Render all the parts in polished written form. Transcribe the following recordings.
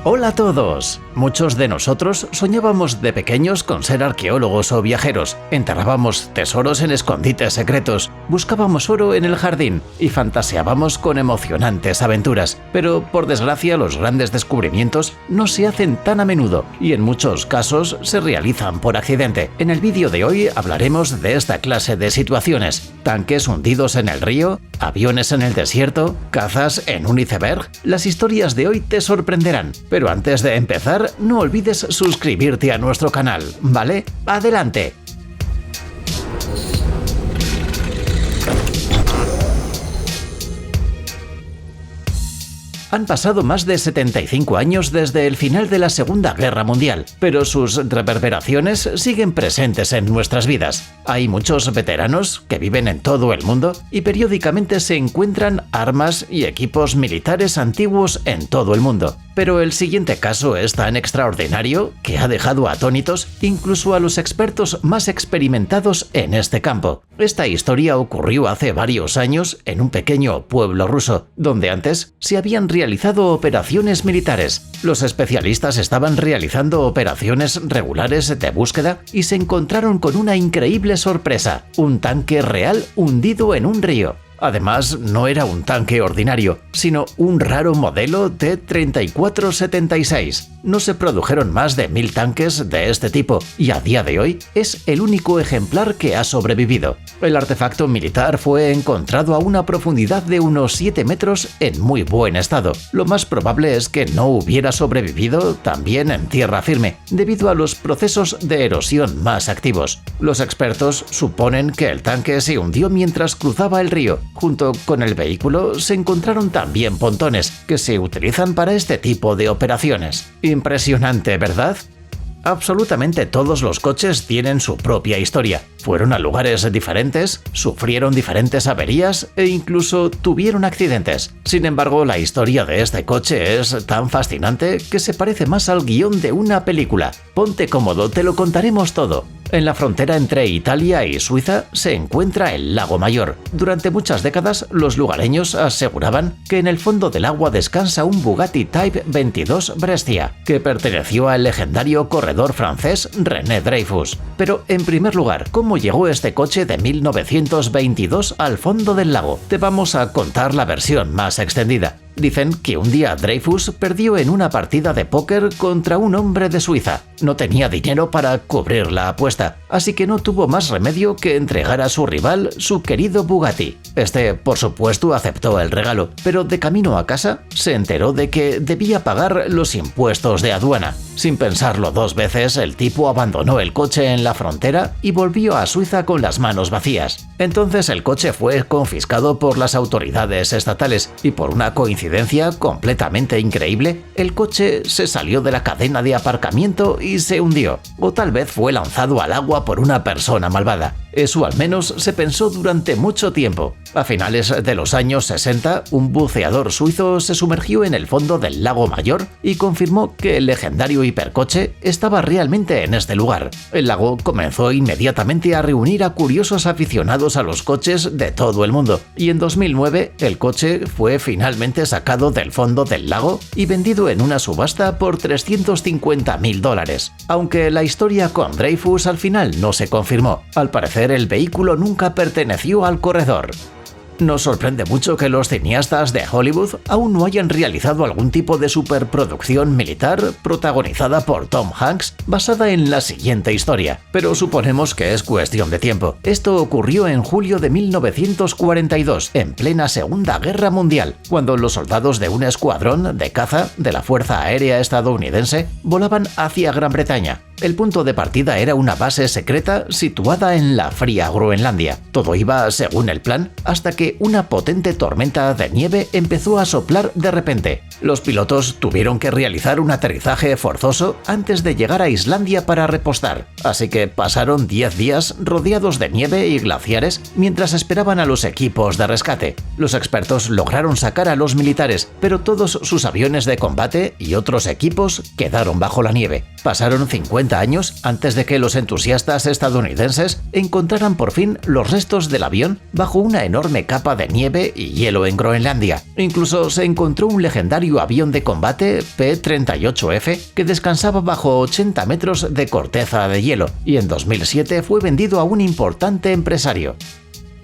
Hola a todos. Muchos de nosotros soñábamos de pequeños con ser arqueólogos o viajeros. Enterrábamos tesoros en escondites secretos, buscábamos oro en el jardín y fantaseábamos con emocionantes aventuras. Pero, por desgracia, los grandes descubrimientos no se hacen tan a menudo y en muchos casos se realizan por accidente. En el vídeo de hoy hablaremos de esta clase de situaciones: tanques hundidos en el río, aviones en el desierto, cazas en un iceberg. Las historias de hoy te sorprenderán. Pero antes de empezar, no olvides suscribirte a nuestro canal, ¿vale? ¡Adelante! Han pasado más de 75 años desde el final de la Segunda Guerra Mundial, pero sus reverberaciones siguen presentes en nuestras vidas. Hay muchos veteranos que viven en todo el mundo y periódicamente se encuentran armas y equipos militares antiguos en todo el mundo. Pero el siguiente caso es tan extraordinario que ha dejado atónitos incluso a los expertos más experimentados en este campo. Esta historia ocurrió hace varios años en un pequeño pueblo ruso, donde antes se habían realizado operaciones militares. Los especialistas estaban realizando operaciones regulares de búsqueda y se encontraron con una increíble sorpresa: un tanque real hundido en un río. Además, no era un tanque ordinario, sino un raro modelo T-3476. No se produjeron más de 1000 tanques de este tipo y a día de hoy es el único ejemplar que ha sobrevivido. El artefacto militar fue encontrado a una profundidad de unos 7 metros en muy buen estado. Lo más probable es que no hubiera sobrevivido también en tierra firme, debido a los procesos de erosión más activos. Los expertos suponen que el tanque se hundió mientras cruzaba el río. Junto con el vehículo se encontraron también pontones, que se utilizan para este tipo de operaciones. Impresionante, ¿verdad? Absolutamente todos los coches tienen su propia historia. Fueron a lugares diferentes, sufrieron diferentes averías e incluso tuvieron accidentes. Sin embargo, la historia de este coche es tan fascinante que se parece más al guión de una película. Ponte cómodo, te lo contaremos todo. En la frontera entre Italia y Suiza se encuentra el Lago Mayor. Durante muchas décadas, los lugareños aseguraban que en el fondo del agua descansa un Bugatti Type 22 Brescia, que perteneció al legendario corredor francés René Dreyfus. Pero, en primer lugar, ¿cómo llegó este coche de 1922 al fondo del lago? Te vamos a contar la versión más extendida. Dicen que un día Dreyfus perdió en una partida de póker contra un hombre de Suiza. No tenía dinero para cubrir la apuesta, así que no tuvo más remedio que entregar a su rival su querido Bugatti. Este, por supuesto, aceptó el regalo, pero de camino a casa se enteró de que debía pagar los impuestos de aduana. Sin pensarlo dos veces, el tipo abandonó el coche en la frontera y volvió a Suiza con las manos vacías. Entonces el coche fue confiscado por las autoridades estatales y, por una coincidencia completamente increíble, el coche se salió de la cadena de aparcamiento y se hundió. O tal vez fue lanzado al agua por una persona malvada. Eso al menos se pensó durante mucho tiempo. A finales de los años 60, un buceador suizo se sumergió en el fondo del Lago Mayor y confirmó que el legendario hipercoche estaba realmente en este lugar. El lago comenzó inmediatamente a reunir a curiosos aficionados a los coches de todo el mundo, y en 2009 el coche fue finalmente sacado del fondo del lago y vendido en una subasta por $350.000. Aunque la historia con Dreyfus al final no se confirmó. Al parecer, el vehículo nunca perteneció al corredor. Nos sorprende mucho que los cineastas de Hollywood aún no hayan realizado algún tipo de superproducción militar protagonizada por Tom Hanks basada en la siguiente historia, pero suponemos que es cuestión de tiempo. Esto ocurrió en julio de 1942, en plena Segunda Guerra Mundial, cuando los soldados de un escuadrón de caza de la Fuerza Aérea estadounidense volaban hacia Gran Bretaña. El punto de partida era una base secreta situada en la fría Groenlandia. Todo iba según el plan hasta que una potente tormenta de nieve empezó a soplar de repente. Los pilotos tuvieron que realizar un aterrizaje forzoso antes de llegar a Islandia para repostar, así que pasaron 10 días rodeados de nieve y glaciares mientras esperaban a los equipos de rescate. Los expertos lograron sacar a los militares, pero todos sus aviones de combate y otros equipos quedaron bajo la nieve. Pasaron 50 50 años antes de que los entusiastas estadounidenses encontraran por fin los restos del avión bajo una enorme capa de nieve y hielo en Groenlandia. Incluso se encontró un legendario avión de combate P-38F que descansaba bajo 80 metros de corteza de hielo y en 2007 fue vendido a un importante empresario.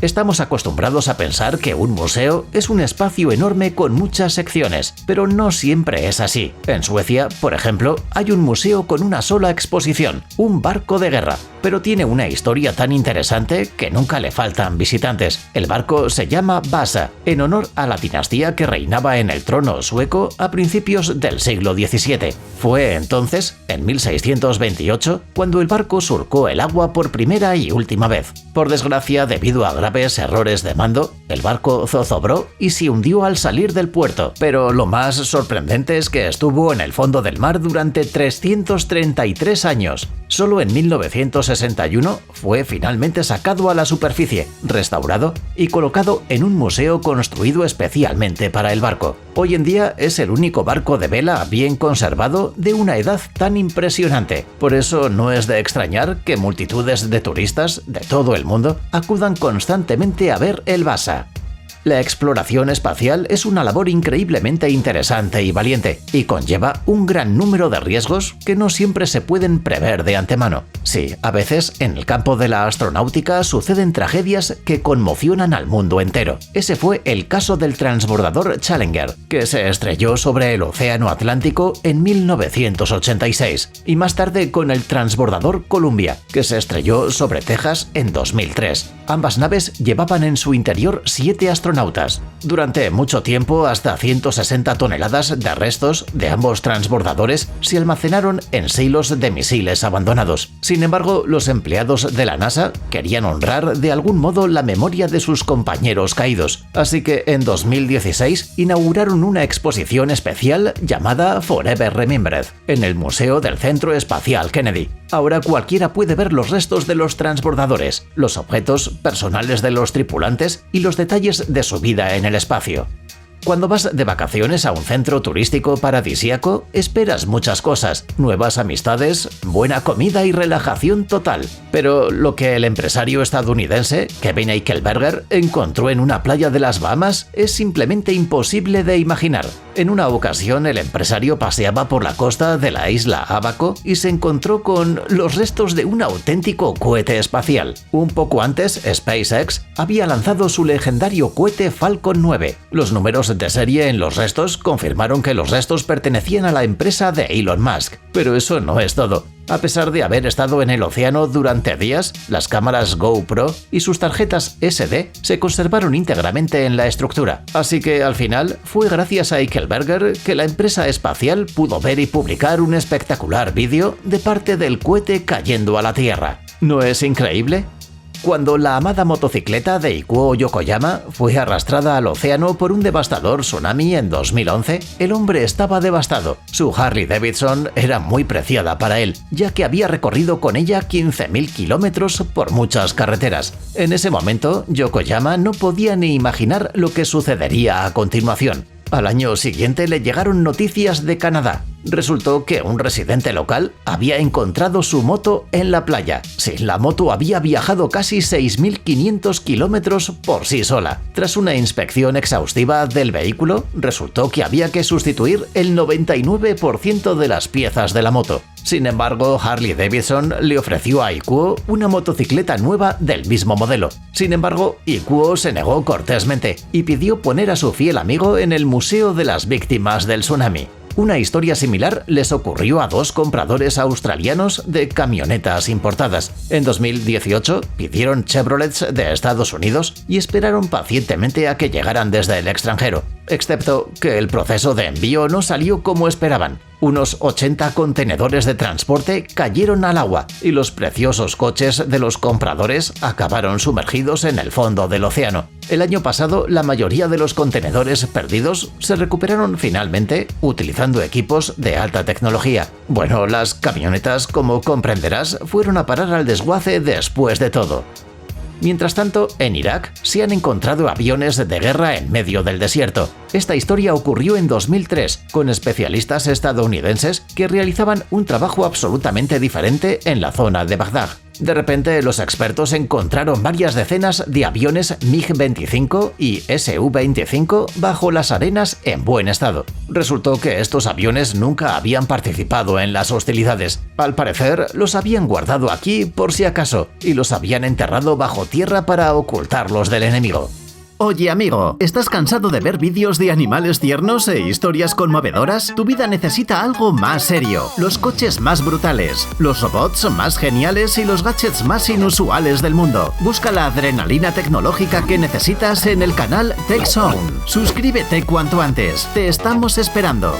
Estamos acostumbrados a pensar que un museo es un espacio enorme con muchas secciones, pero no siempre es así. En Suecia, por ejemplo, hay un museo con una sola exposición, un barco de guerra, pero tiene una historia tan interesante que nunca le faltan visitantes. El barco se llama Vasa, en honor a la dinastía que reinaba en el trono sueco a principios del siglo XVII. Fue entonces, en 1628, cuando el barco surcó el agua por primera y última vez. Por desgracia, debido a graves errores de mando, el barco zozobró y se hundió al salir del puerto. Pero lo más sorprendente es que estuvo en el fondo del mar durante 333 años. Solo en 1961 fue finalmente sacado a la superficie, restaurado y colocado en un museo construido especialmente para el barco. Hoy en día es el único barco de vela bien conservado de una edad tan impresionante. Por eso no es de extrañar que multitudes de turistas de todo el mundo acudan constantemente a ver el Vasa. La exploración espacial es una labor increíblemente interesante y valiente, y conlleva un gran número de riesgos que no siempre se pueden prever de antemano. Sí, a veces en el campo de la astronáutica suceden tragedias que conmocionan al mundo entero. Ese fue el caso del transbordador Challenger, que se estrelló sobre el Océano Atlántico en 1986, y más tarde con el transbordador Columbia, que se estrelló sobre Texas en 2003. Ambas naves llevaban en su interior 7 astronautas. Durante mucho tiempo, hasta 160 toneladas de restos de ambos transbordadores se almacenaron en silos de misiles abandonados. Sin embargo, los empleados de la NASA querían honrar de algún modo la memoria de sus compañeros caídos, así que en 2016 inauguraron una exposición especial llamada Forever Remembered en el Museo del Centro Espacial Kennedy. Ahora cualquiera puede ver los restos de los transbordadores, los objetos personales de los tripulantes y los detalles de su vida en el espacio. Cuando vas de vacaciones a un centro turístico paradisíaco, esperas muchas cosas, nuevas amistades, buena comida y relajación total. Pero lo que el empresario estadounidense Kevin Eichelberger encontró en una playa de las Bahamas es simplemente imposible de imaginar. En una ocasión, el empresario paseaba por la costa de la isla Abaco y se encontró con los restos de un auténtico cohete espacial. Un poco antes, SpaceX había lanzado su legendario cohete Falcon 9. Los números de serie en los restos confirmaron que los restos pertenecían a la empresa de Elon Musk. Pero eso no es todo. A pesar de haber estado en el océano durante días, las cámaras GoPro y sus tarjetas SD se conservaron íntegramente en la estructura. Así que al final fue gracias a Eichelberger que la empresa espacial pudo ver y publicar un espectacular vídeo de parte del cohete cayendo a la Tierra. ¿No es increíble? Cuando la amada motocicleta de Ikuo Yokoyama fue arrastrada al océano por un devastador tsunami en 2011, el hombre estaba devastado. Su Harley Davidson era muy preciada para él, ya que había recorrido con ella 15.000 kilómetros por muchas carreteras. En ese momento, Yokoyama no podía ni imaginar lo que sucedería a continuación. Al año siguiente le llegaron noticias de Canadá. Resultó que un residente local había encontrado su moto en la playa. Sí, la moto había viajado casi 6.500 kilómetros por sí sola. Tras una inspección exhaustiva del vehículo, resultó que había que sustituir el 99% de las piezas de la moto. Sin embargo, Harley Davidson le ofreció a Ikuo una motocicleta nueva del mismo modelo. Sin embargo, Ikuo se negó cortésmente y pidió poner a su fiel amigo en el Museo de las Víctimas del Tsunami. Una historia similar les ocurrió a 2 compradores australianos de camionetas importadas. En 2018 pidieron Chevrolets de Estados Unidos y esperaron pacientemente a que llegaran desde el extranjero, excepto que el proceso de envío no salió como esperaban. Unos 80 contenedores de transporte cayeron al agua y los preciosos coches de los compradores acabaron sumergidos en el fondo del océano. El año pasado, la mayoría de los contenedores perdidos se recuperaron finalmente utilizando equipos de alta tecnología. Bueno, las camionetas, como comprenderás, fueron a parar al desguace después de todo. Mientras tanto, en Irak se han encontrado aviones de guerra en medio del desierto. Esta historia ocurrió en 2003 con especialistas estadounidenses que realizaban un trabajo absolutamente diferente en la zona de Bagdad. De repente, los expertos encontraron varias decenas de aviones MiG-25 y Su-25 bajo las arenas en buen estado. Resultó que estos aviones nunca habían participado en las hostilidades. Al parecer, los habían guardado aquí por si acaso y los habían enterrado bajo tierra para ocultarlos del enemigo. Oye amigo, ¿estás cansado de ver vídeos de animales tiernos e historias conmovedoras? Tu vida necesita algo más serio. Los coches más brutales, los robots más geniales y los gadgets más inusuales del mundo. Busca la adrenalina tecnológica que necesitas en el canal TechZone. Suscríbete cuanto antes. Te estamos esperando.